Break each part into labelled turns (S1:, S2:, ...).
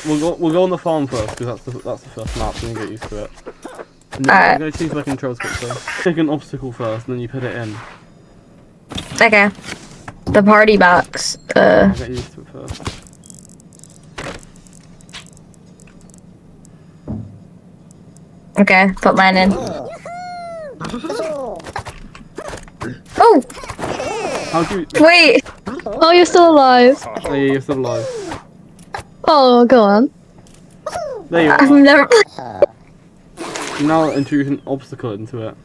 S1: We'll go on the farm first because that's the first map, so you can get used to it.
S2: Alright.
S1: Go change the controls quickly. Take an obstacle first, and then you put it in.
S2: Okay. The party box.
S1: I'll get used to it first.
S2: Okay, put mine in. Oh!
S1: How'd you?
S2: Wait!
S3: Oh, you're still alive.
S1: Oh, yeah, you're still alive.
S3: Oh, go on.
S1: There you
S2: I've
S1: are.
S2: never.
S1: Now introduce an obstacle into it.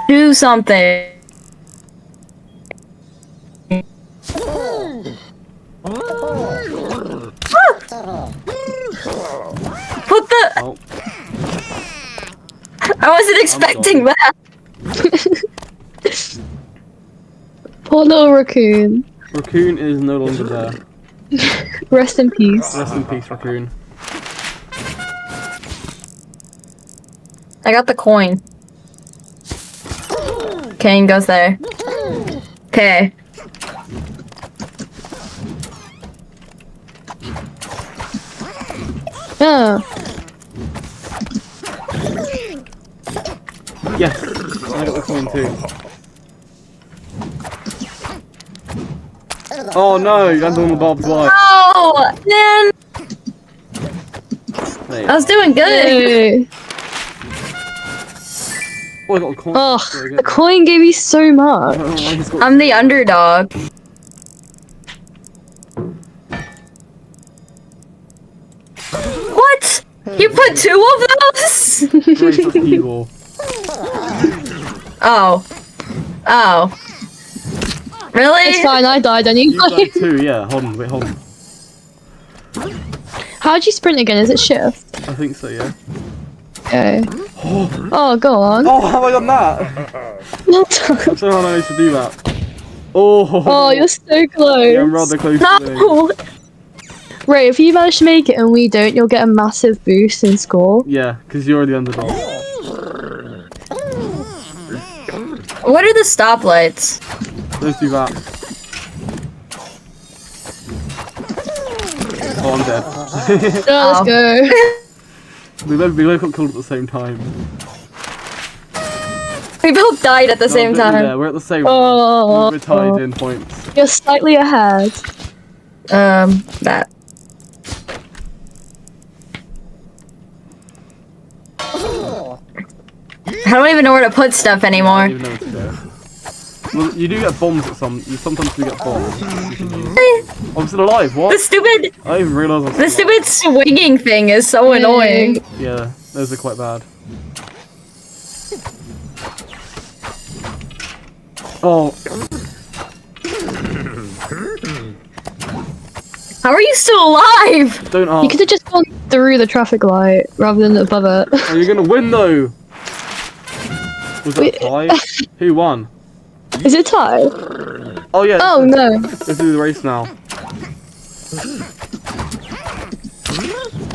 S2: Do something. Put the.
S1: Oh,
S2: I wasn't expecting that.
S3: Poor little raccoon.
S1: Raccoon is no longer there.
S3: Rest in peace.
S1: Rest in peace, Raccoon.
S2: I got the coin. Kane goes there. Okay.
S3: Yeah.
S1: Yes, I got the coin too. Oh no, you landed on the barbed wire.
S2: Oh man,
S1: There you
S2: I was
S1: are.
S2: doing good.
S3: Yay.
S1: Oh, I got a coin.
S3: Oh,
S1: Very good.
S3: the coin gave you so much.
S1: He's got-
S2: I'm the underdog. What? You put 2 of those?
S1: Grace of evil.
S2: Oh. Oh. Really?
S3: It's fine, I died
S1: You've
S3: anyway.
S1: done 2, yeah. Hold on, wait, hold on.
S3: How'd you sprint again? Is it shift?
S1: I think so, yeah.
S3: Okay. Oh, go on.
S1: Oh, have I done that? I don't know how I managed to do that. Oh,
S3: Oh, you're so close.
S1: yeah, I'm rather close to doing.
S2: No.
S3: Ray, if you manage to make it and we don't, you'll get a massive boost in score.
S1: Yeah, because you're the underdog.
S2: What are the stoplights?
S1: Let's do that. Oh, I'm dead.
S3: Oh, let's go.
S1: we both got killed at the same time.
S2: We both died at the same
S1: Yeah,
S2: time.
S1: we're at the same.
S3: Oh.
S1: We're tied in points.
S3: You're slightly ahead.
S2: That. I don't even know where to put stuff
S1: I
S2: anymore.
S1: don't even know what to do. Well, you do get bombs at some. You sometimes do get bombs. You can use. Oh, I'm still alive.
S2: The
S1: What?
S2: stupid,
S1: I didn't even realise I was
S2: the
S1: still alive.
S2: stupid swinging thing is so annoying.
S1: Yeah, those are quite bad. Oh,
S2: How are you still alive?
S1: don't
S3: You
S1: ask.
S3: could have just gone through the traffic light rather than above it.
S1: Oh, you're gonna win though. Was that
S3: Wait.
S1: tie? Who won?
S3: Is it tie?
S1: Oh yeah.
S3: Oh no.
S1: Let's do the race now.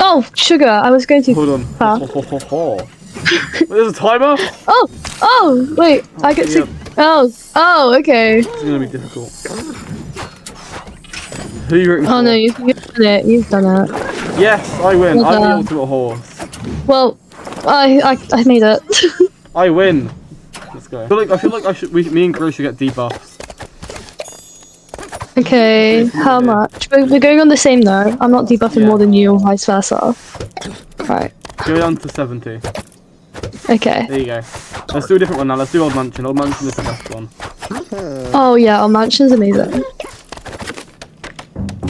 S3: Oh, sugar. I was going to.
S1: Hold on.
S3: Huh?
S1: Wait, there's a timer?
S3: Oh, oh, wait. I get to.
S1: Yep.
S3: Oh, okay.
S1: It's gonna be difficult. Who are you rooting for?
S3: Oh no, you've done it. You've done it.
S1: Yes, I win.
S3: Well
S1: I'm the
S3: done.
S1: ultimate horse.
S3: Well, I made it.
S1: I win. Let's go. I feel like me and Grace should get debuffs.
S3: Okay, how much? We're going on the same though. I'm not debuffing
S1: Yeah.
S3: more than you, or vice versa. Right.
S1: Go down to 70.
S3: Okay.
S1: There you go. Let's do a different one now. Let's do Old Mansion. Old Mansion is the best one.
S3: Oh yeah, our mansion's amazing.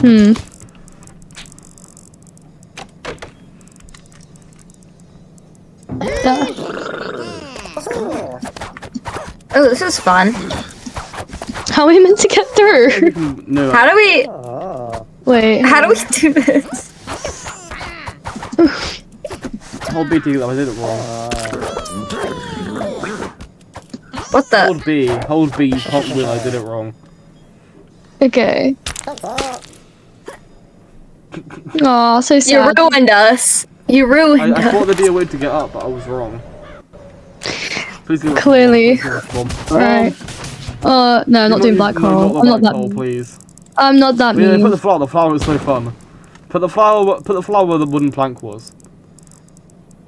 S3: Hmm. Yeah.
S2: Oh, this is fun.
S3: How are we meant to get through?
S1: No.
S2: How do we
S3: Wait.
S2: do this?
S1: Hold B to get that. I did it wrong.
S2: What the?
S1: Hold B. Hold B. You can't win. I did it wrong.
S3: Okay. Aw, so
S2: You
S3: sad.
S2: ruined us. You ruined
S1: I thought
S2: us.
S1: there'd be a way to get up, but I was wrong. Please do it.
S3: Clearly.
S1: Please do it. Bomb.
S3: Right. No, I'm not doing black hole. I'm not that
S1: hole,
S3: mean.
S1: please.
S3: I'm not that
S1: Yeah,
S3: mean.
S1: put the flower. The flower was so fun. Put the flower where the wooden plank was.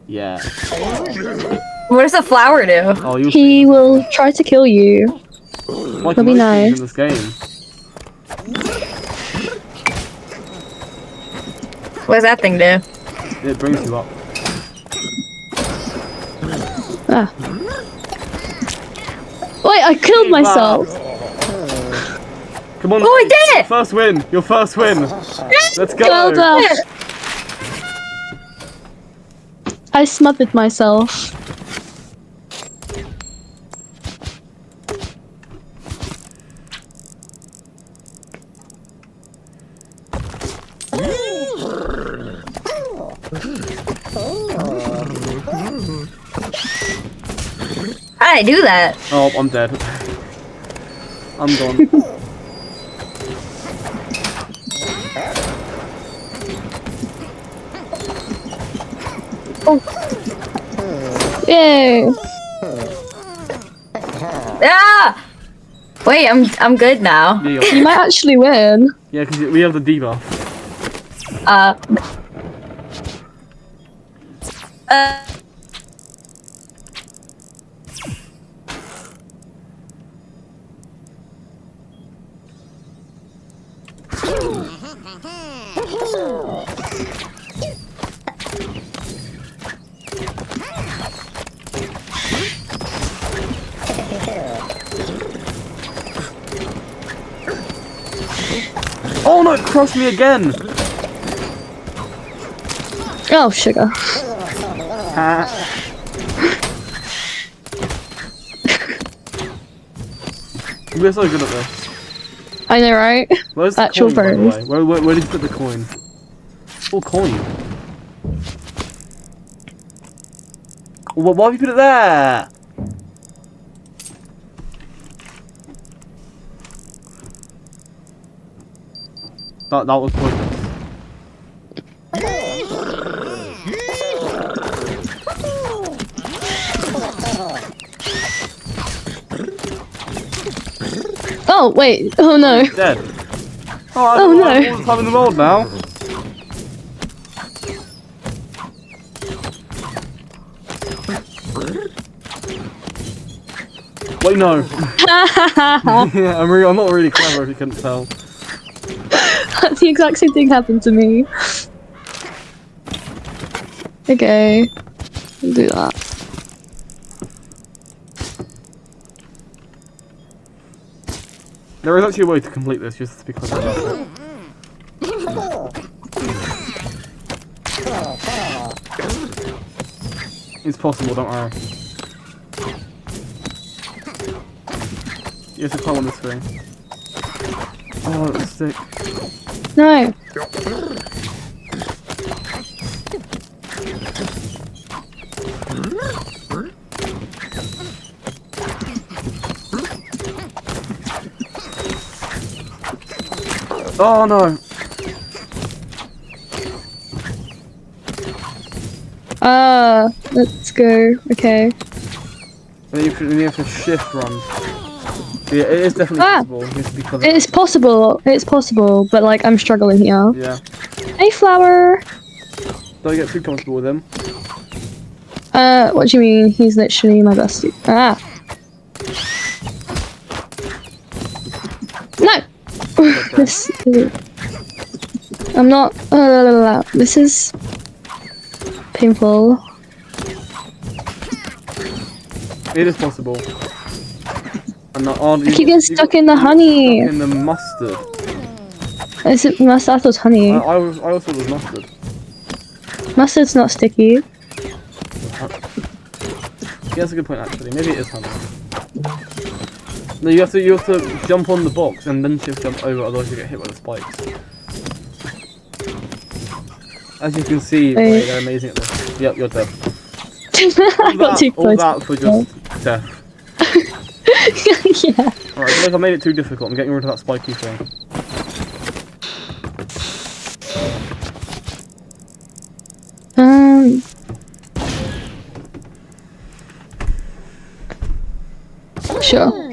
S1: Yeah.
S2: What does the flower do?
S1: Oh, you.
S3: He will try to kill you.
S1: Like
S3: That'd be
S1: most
S3: nice.
S1: things in this game.
S2: What does that thing do?
S1: It brings you up.
S3: Ah. Wait, I killed myself.
S1: Come on.
S2: Oh, I did
S1: Your
S2: it!
S1: first win. Your first win. Let's go.
S3: Well done. I smothered myself.
S2: How did I do that?
S1: Oh, I'm dead. I'm gone.
S3: Yay!
S2: Ah! Wait, I'm good now.
S1: Yeah,
S3: You might actually win.
S1: yeah, because we have the debuff.
S2: Uh. Uh.
S1: Oh no, it crushed me again.
S3: Oh, sugar.
S1: We're so good at this.
S3: I know, right?
S1: Where's the
S3: Actual
S1: coin, by the
S3: birds.
S1: way? Where did you put the coin? Oh, coin. Why have you put it there? That was pointless.
S3: Oh, wait. Oh no.
S1: Dead. Oh,
S3: Oh, no.
S1: all the time in the world now. Wait, no. Yeah, I'm not really clever if you couldn't tell.
S3: The exact same thing happened to me. Okay. We'll do that.
S1: There is actually a way to complete this, just because I love it. It's possible, don't worry. You have to climb on this thing. Oh, it was sick.
S3: No.
S1: Oh no!
S3: Let's go. Okay.
S1: And you have to shift run. Yeah, it is definitely possible. You have to be clever.
S3: It's possible. It's possible, but like I'm struggling here.
S1: Yeah.
S3: Hey, flower.
S1: Don't get too comfortable with him.
S3: What do you mean? He's literally my bestie. Ah. No. This. I'm not. This is painful.
S1: It is possible. And
S3: I keep getting stuck in the honey.
S1: In the mustard.
S3: Is it mustard? I thought it was honey.
S1: I also thought it was mustard.
S3: Mustard's not sticky.
S1: Yeah, that's a good point actually. Maybe it is honey. No, you have to jump on the box and then just jump over, otherwise you get hit by the spikes. As you can see,
S3: Wait.
S1: they're amazing at this. Yep, you're dead.
S3: I got too
S1: All
S3: close.
S1: that for just death.
S3: Yeah.
S1: Alright, I feel like I made it too difficult. I'm getting rid of that spiky thing.
S3: Sure.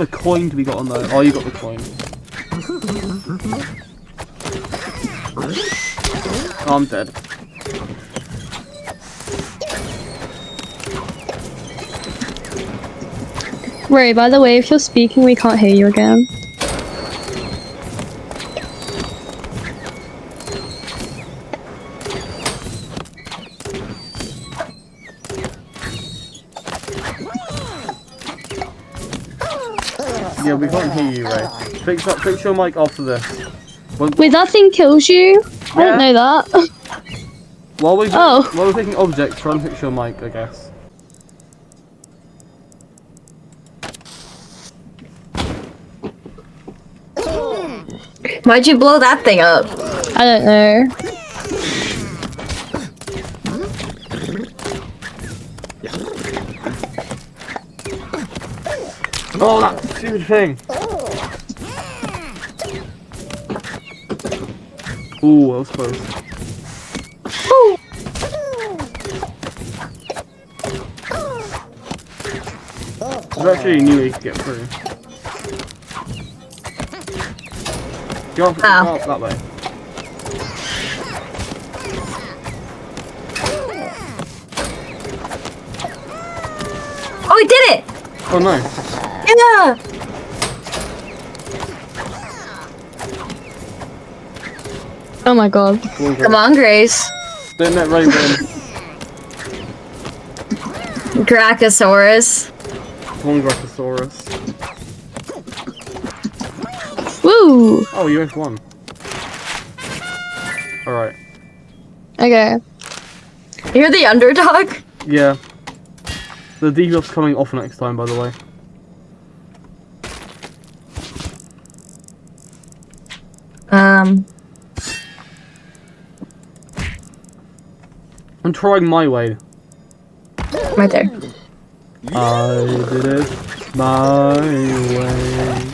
S1: of a coin to be got on there. Oh, you got the coin. Oh, I'm dead.
S3: Ray, by the way, if you're speaking, we can't hear you again.
S1: Yeah, we can't hear you, Ray. Fix your mic after this.
S3: Wait, that thing kills you? I didn't know that.
S1: While we're
S3: Oh.
S1: picking objects, try and fix your mic, I guess.
S2: Why'd you blow that thing up?
S3: I don't know.
S1: Oh, that stupid thing! Ooh, that was close. There's actually a new way to get through. Go up that way.
S2: Oh, we did it!
S1: Oh no.
S2: Yeah!
S3: Oh my god.
S2: Come on, Grace.
S1: Don't let Ray win.
S2: Dracosaurus.
S1: Come on, Graphosaurus.
S3: Woo!
S1: Oh, you both won. Alright.
S3: Okay.
S2: You're the underdog?
S1: Yeah. The debuff's coming off next time, by the way. I'm trying my way.
S2: Right there.
S1: I did it my way.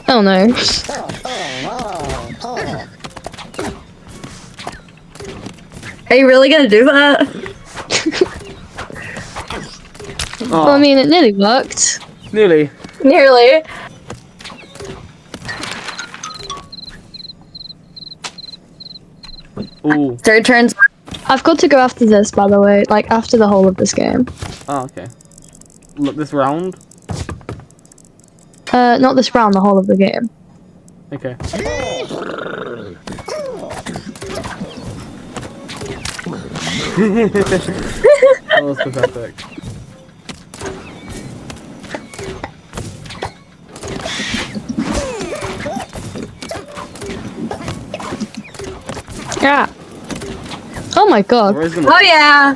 S3: Oh no.
S2: Are you really gonna do that?
S1: Oh,
S3: Well, I mean, it nearly worked.
S1: nearly.
S2: Nearly.
S1: Ooh.
S2: Third turns.
S3: I've got to go after this, by the way. Like, after the whole of this game.
S1: Oh, okay. Look, this round.
S3: Not this round, the whole of the game.
S1: Okay. That was pathetic.
S3: Yeah. Oh my god.
S1: Ray's gonna-
S2: Oh yeah!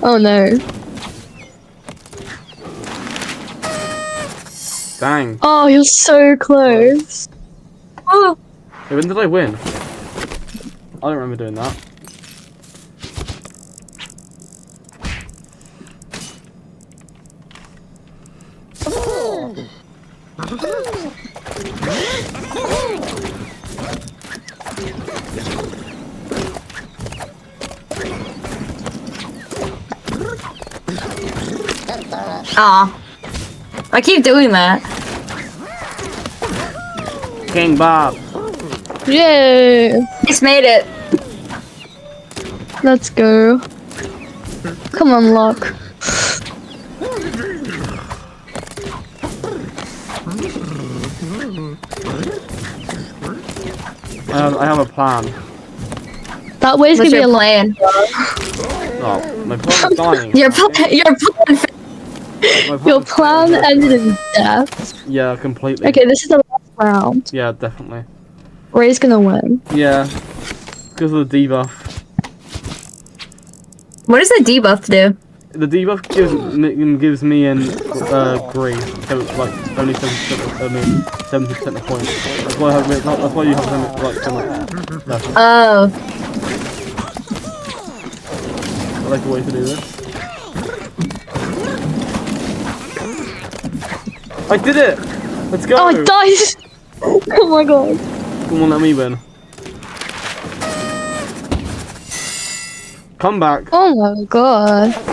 S3: Oh no.
S1: Dang.
S3: Oh, you're so close.
S2: Oh,
S1: Hey, when did I win? I don't remember doing that.
S2: aw. I keep doing that.
S1: King Bob.
S3: Yay.
S2: Just made it.
S3: Let's go. Come on, Locke.
S1: I have a plan.
S3: That way's
S2: What's
S3: gonna be
S2: your
S3: a lot.
S2: plan?
S1: Oh, my plan is dying.
S2: Your plan. Your plan.
S1: My
S3: Your
S1: is
S3: plan
S1: dying.
S3: ended in death.
S1: Yeah, completely.
S3: Okay, this is the last round.
S1: Yeah, definitely.
S3: Ray's gonna win.
S1: Yeah. Because of the debuff.
S2: What does the debuff do?
S1: The debuff gives me and Grace so it's like only 70% of points. That's why you have so much left.
S2: Oh.
S1: I like a way to do this. I did it! Let's go!
S3: Oh, I died! Oh my god.
S1: Come on, let me win. Come back.
S3: Oh my god.